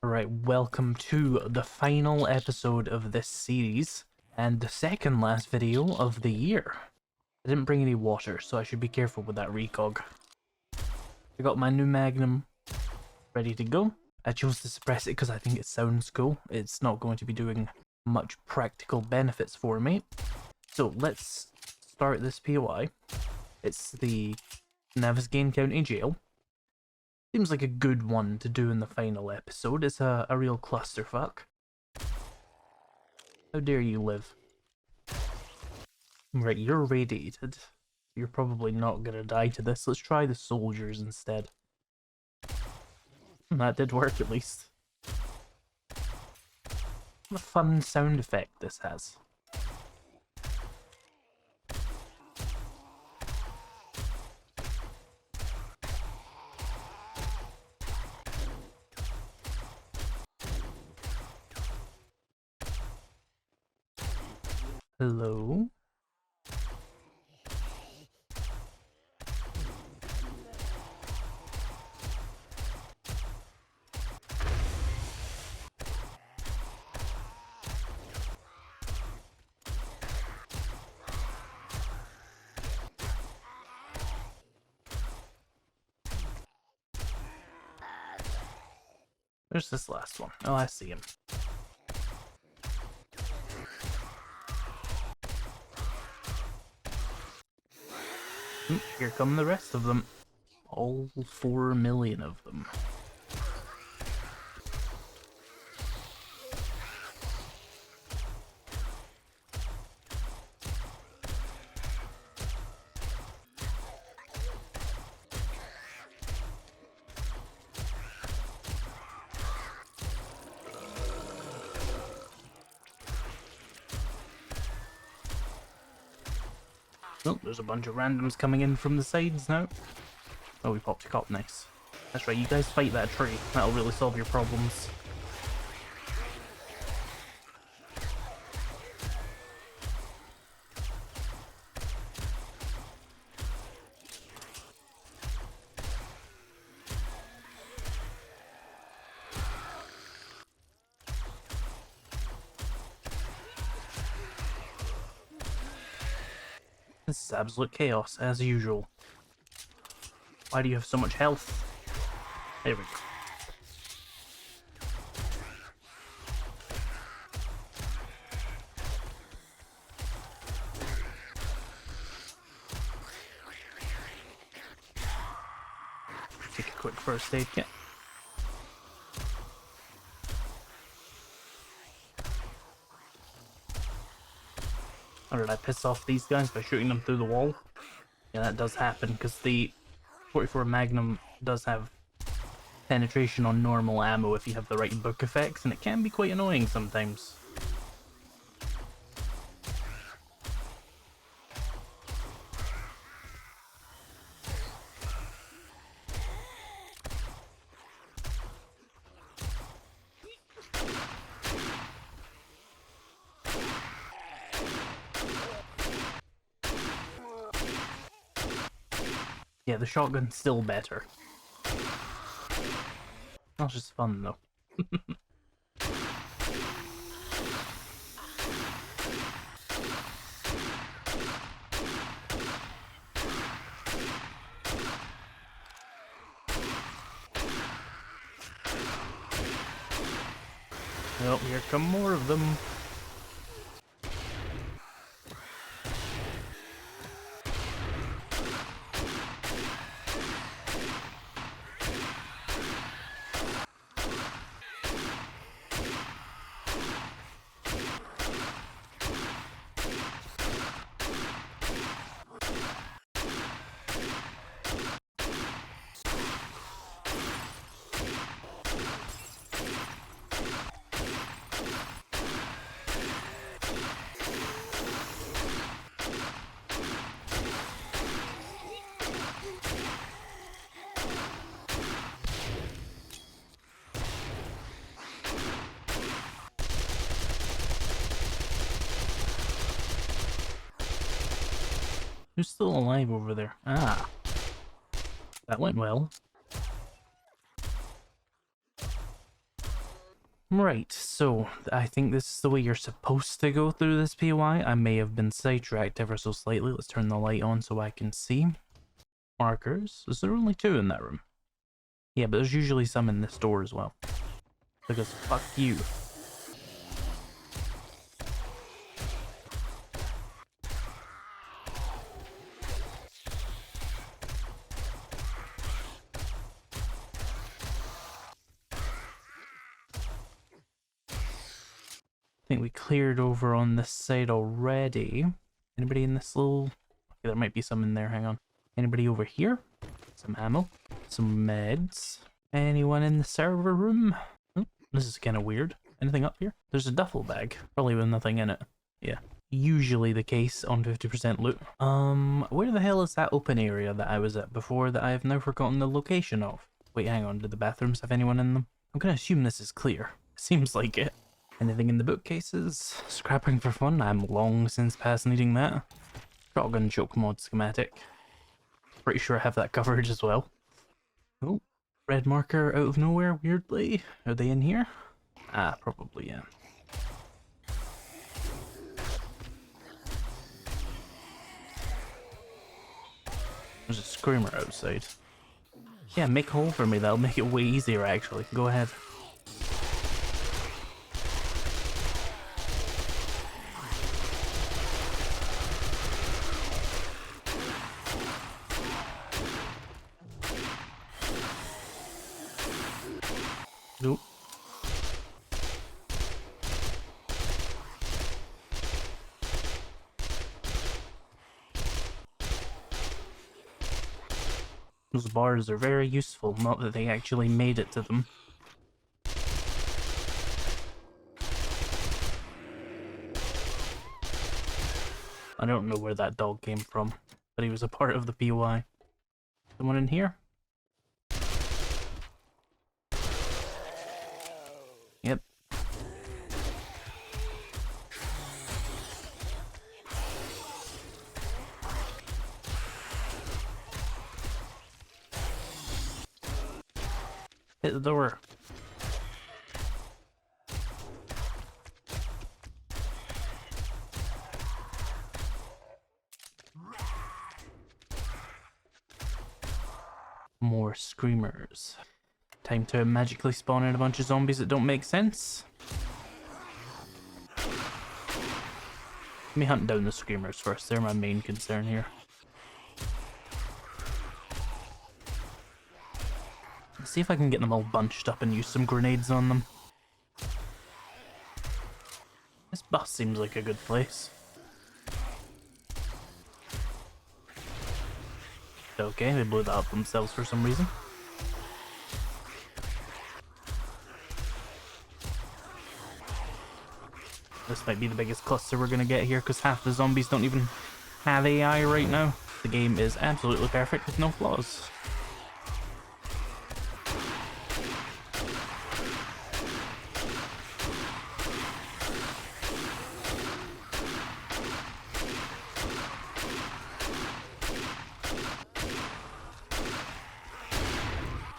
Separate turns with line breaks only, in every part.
Alright, welcome to the final episode of this series, and the second last video of the year. I didn't bring any water, so I should be careful with that recog. I got my new Magnum ready to go. I chose to suppress it because I think it sounds cool. It's not going to be doing much practical benefits for me. So let's start this POI. It's the Navezgane County Jail. Seems like a good one to do in the final episode. It's a real clusterfuck. How dare you live? Right, you're radiated. You're probably not gonna die to this. Let's try the soldiers instead. That did work at least. What a fun sound effect this has. Hello? There's this last one. Oh, I see him. Here come the rest of them. All 4 million of them. Oh, there's a bunch of randoms coming in from the sides now. Oh, we popped a cop, nice. That's right, you guys fight that tree. That'll really solve your problems. This is absolute chaos, as usual. Why do you have so much health? There we go. Take a quick first aid kit. Or did I piss off these guys by shooting them through the wall? Yeah, that does happen, because the 44 Magnum does have penetration on normal ammo if you have the right book effects, and it can be quite annoying sometimes. Yeah, the shotgun's still better. That's just fun though. Well, here come more of them. Who's still alive over there? Ah. That went well. Right, so I think this is the way you're supposed to go through this POI. I may have been sidetracked ever so slightly. Let's turn the light on so I can see. Markers. Is there only 2 in that room? Yeah, but there's usually some in this door as well. Because fuck you. I think we cleared over on this side already. Anybody in this little... Okay, there might be some in there, hang on. Anybody over here? Some ammo. Some meds. Anyone in the server room? Oh, this is kind of weird. Anything up here? There's a duffel bag. Probably with nothing in it. Yeah. Usually the case on 50% loot. Where the hell is that open area that I was at before that I have now forgotten the location of? Wait, hang on. Did the bathrooms have anyone in them? I'm gonna assume this is clear. Seems like it. Anything in the bookcases? Scrapping for fun? I'm long since past needing that. Shotgun choke mod schematic. Pretty sure I have that coverage as well. Oh, red marker out of nowhere, weirdly. Are they in here? Ah, probably, yeah. There's a screamer outside. Yeah, make a hole for me, that'll make it way easier actually. Go ahead. Nope. Those bars are very useful, not that they actually made it to them. I don't know where that dog came from, but he was a part of the POI. Someone in here? Yep. Hit the door. More screamers. Time to magically spawn in a bunch of zombies that don't make sense. Let me hunt down the screamers first, they're my main concern here. Let's see if I can get them all bunched up and use some grenades on them. This bus seems like a good place. Okay, they blew that up themselves for some reason. This might be the biggest cluster we're gonna get here because half the zombies don't even have AI right now. The game is absolutely perfect with no flaws.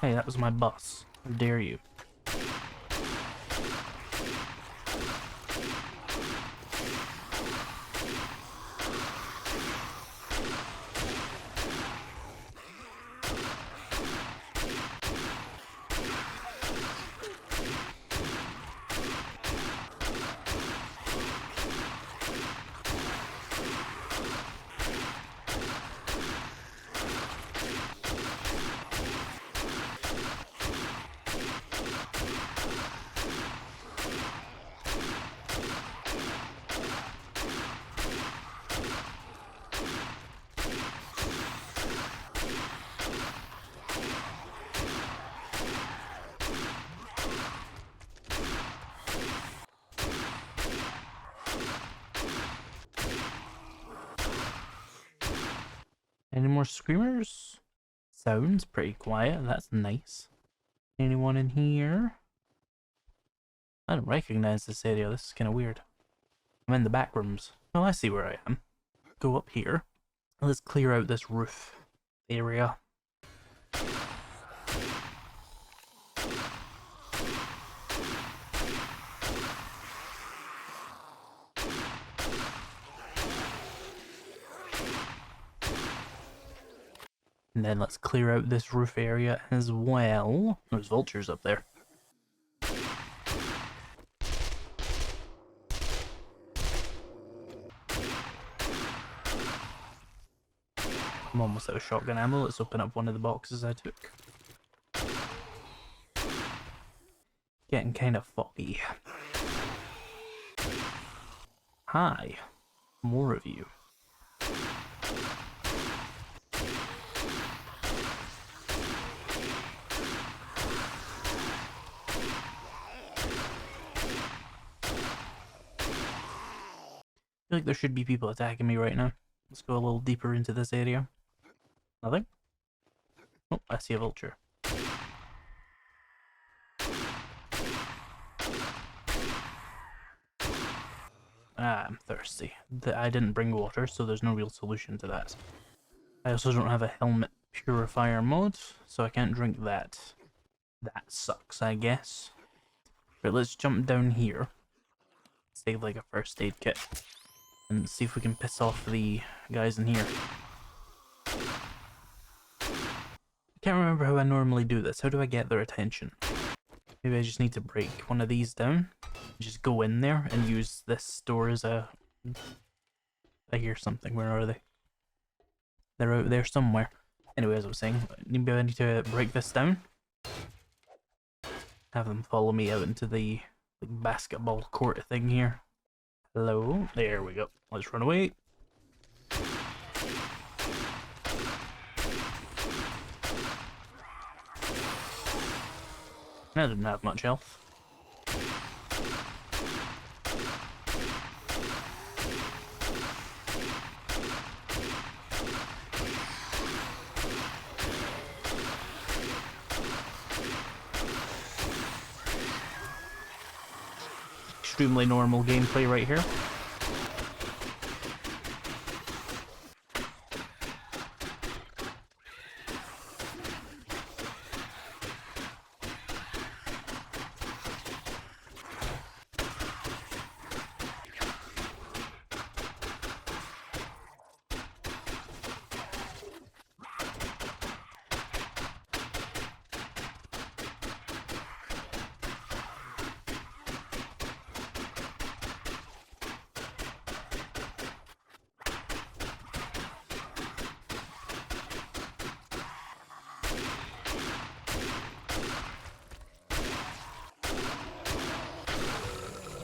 Hey, that was my boss. How dare you? Any more screamers? Sounds pretty quiet, that's nice. Anyone in here? I don't recognize this area, this is kind of weird. I'm in the back rooms. Oh, I see where I am. Go up here. Let's clear out this roof area. And then let's clear out this roof area as well. There's vultures up there. I'm almost out of shotgun ammo. Let's open up one of the boxes I took. Getting kind of foggy. Hi. More of you. I feel like there should be people attacking me right now. Let's go a little deeper into this area. Nothing? Oh, I see a vulture. Ah, I'm thirsty. I didn't bring water, so there's no real solution to that. I also don't have a helmet purifier mod, so I can't drink that. That sucks, I guess. But let's jump down here. Save like a first aid kit. And see if we can piss off the guys in here. I can't remember how I normally do this. How do I get their attention? Maybe I just need to break one of these down. Just go in there and use this door as a... I hear something. Where are they? They're out there somewhere. Anyway, as I was saying, maybe I need to break this down. Have them follow me out into the basketball court thing here. Hello? There we go. Let's run away. I didn't have much health. Extremely normal gameplay right here.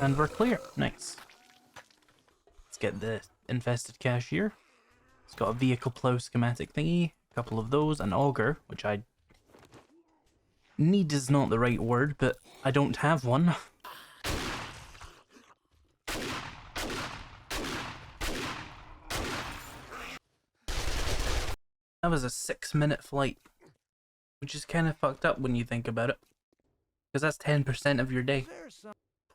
And we're clear. Nice. Let's get the infested cashier. It's got a vehicle plow schematic thingy, a couple of those, an auger, which I... Need is not the right word, but I don't have one. That was a 6-minute flight, which is kind of fucked up when you think about it, because that's 10% of your day.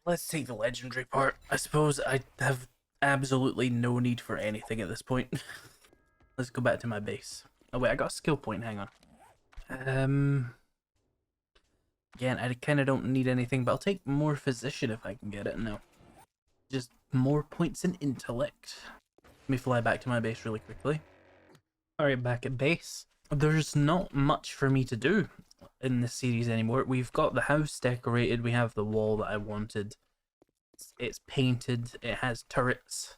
Let's take the legendary part. I suppose I have absolutely no need for anything at this point. Let's go back to my base. Oh wait, I got a skill point, hang on. Again, I kind of don't need anything, but I'll take more physician if I can get it. No. Just more points in intellect. Let me fly back to my base really quickly. Alright, back at base. There's not much for me to do in this series anymore. We've got the house decorated, we have the wall that I wanted. It's painted, it has turrets.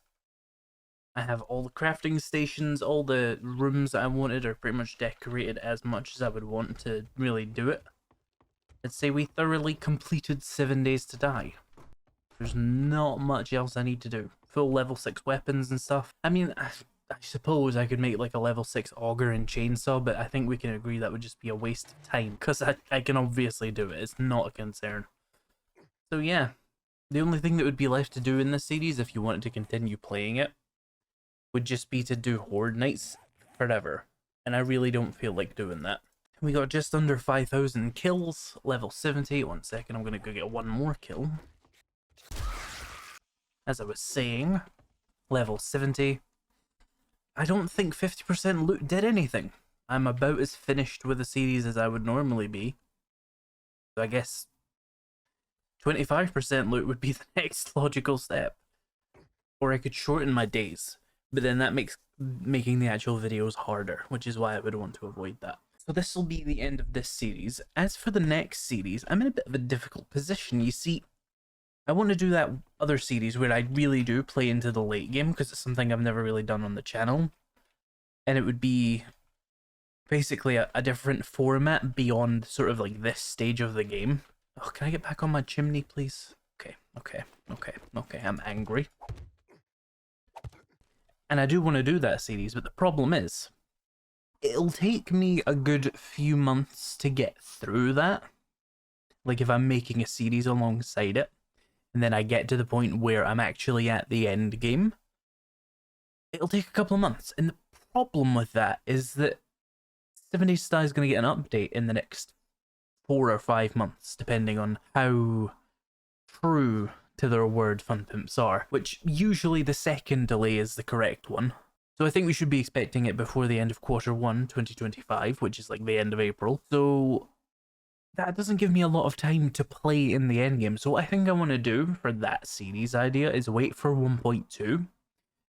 I have all the crafting stations, all the rooms that I wanted are pretty much decorated as much as I would want to really do it. I'd say we thoroughly completed 7 Days to Die. There's not much else I need to do. Full level 6 weapons and stuff. I mean, I suppose I could make like a level 6 auger and chainsaw, but I think we can agree that would just be a waste of time, because I can obviously do it. It's not a concern. So yeah, the only thing that would be left to do in this series, if you wanted to continue playing it, would just be to do Horde Nights forever. And I really don't feel like doing that. We got just under 5,000 kills, level 70. 1 second, I'm going to go get one more kill. As I was saying, level 70. I don't think 50% loot did anything. I'm about as finished with the series as I would normally be. So I guess 25% loot would be the next logical step. Or I could shorten my days. but then that makes making the actual videos harder, which is why I would want to avoid that. So this will be the end of this series. As for the next series, I'm in a bit of a difficult position. You see, I want to do that other series where I really do play into the late game, because it's something I've never really done on the channel. And it would be basically a different format beyond sort of like this stage of the game. Oh, can I get back on my chimney, please? Okay, I'm angry. And I do want to do that series, but the problem is, it'll take me a good few months to get through that. Like if I'm making a series alongside it, and then I get to the point where I'm actually at the end game, it'll take a couple of months. And the problem with that is that 7 Days to Die is going to get an update in the next 4 or 5 months, depending on how true to their word Fun Pimps are, which usually the second delay is the correct one. So I think we should be expecting it before the end of Q1 2025, which is like the end of April. So that doesn't give me a lot of time to play in the endgame. So what I think I want to do for that series idea is wait for 1.2.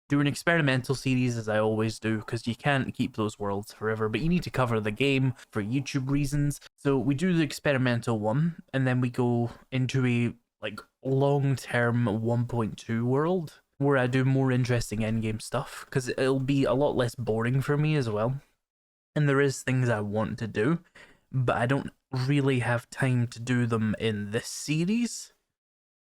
Do an experimental series as I always do, because you can't keep those worlds forever, but you need to cover the game for YouTube reasons. So we do the experimental one, and then we go into a like long-term 1.2 world where I do more interesting endgame stuff, because it'll be a lot less boring for me as well. And there is things I want to do, but I don't really have time to do them in this series,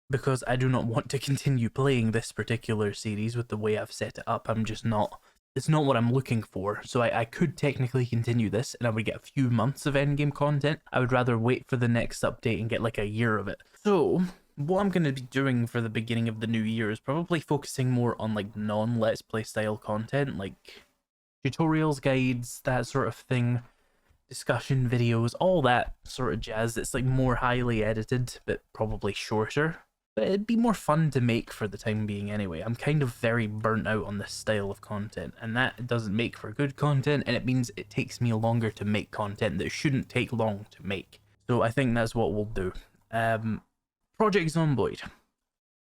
because I do not want to continue playing this particular series with the way I've set it up. I'm just not, it's not what I'm looking for. So I could technically continue this and I would get a few months of endgame content. I would rather wait for the next update and get like a year of it. So what I'm going to be doing for the beginning of the new year is probably focusing more on like non-Let's Play style content, like tutorials, guides, that sort of thing, discussion videos, all that sort of jazz. It's like more highly edited, but probably shorter. But it'd be more fun to make for the time being anyway. I'm kind of very burnt out on this style of content, and that doesn't make for good content, and it means it takes me longer to make content that shouldn't take long to make. So I think that's what we'll do. Project Zomboid.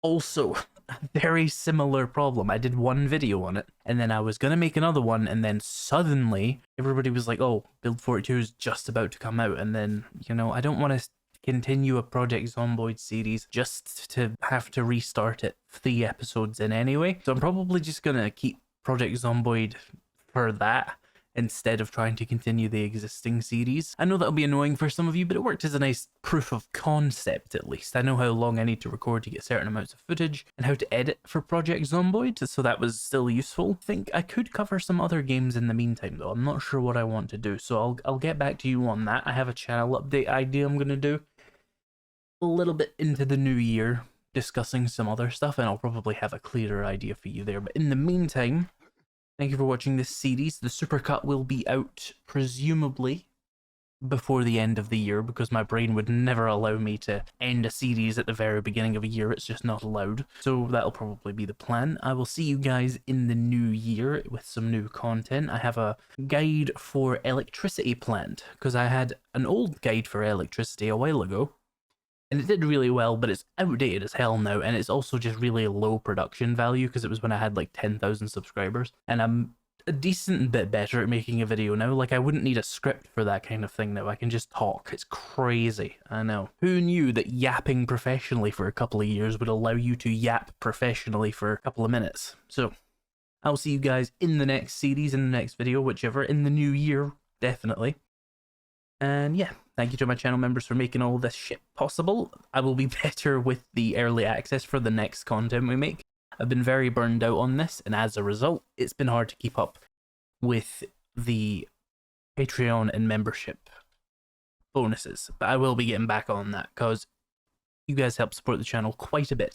Also, a very similar problem. I did one video on it, and then I was gonna make another one, and then suddenly everybody was like, oh, Build 42 is just about to come out, and then, you know, I don't want to continue a Project Zomboid series just to have to restart it 3 episodes in anyway. So I'm probably just gonna keep Project Zomboid for that instead of trying to continue the existing series. I know that'll be annoying for some of you, but it worked as a nice proof of concept at least. I know how long I need to record to get certain amounts of footage and how to edit for Project Zomboid, so that was still useful. I think I could cover some other games in the meantime though. I'm not sure what I want to do, so I'll get back to you on that. I have a channel update idea I'm gonna do a little bit into the new year, discussing some other stuff, and I'll probably have a clearer idea for you there. But in the meantime, thank you for watching this series. The supercut will be out presumably before the end of the year, because my brain would never allow me to end a series at the very beginning of a year. It's just not allowed. So that'll probably be the plan. I will see you guys in the new year with some new content. I have a guide for electricity planned, because I had an old guide for electricity a while ago, and it did really well, but it's outdated as hell now, and it's also just really low production value, because it was when I had like 10,000 subscribers, and I'm a decent bit better at making a video now. Like, I wouldn't need a script for that kind of thing now. I can just talk. It's crazy. I know. Who knew that yapping professionally for a couple of years would allow you to yap professionally for a couple of minutes? So, I'll see you guys in the next series, in the next video, whichever, in the new year, definitely. And yeah, thank you to my channel members for making all this shit possible. I will be better with the early access for the next content we make. I've been very burned out on this, and as a result, it's been hard to keep up with the Patreon and membership bonuses. But I will be getting back on that, because you guys help support the channel quite a bit.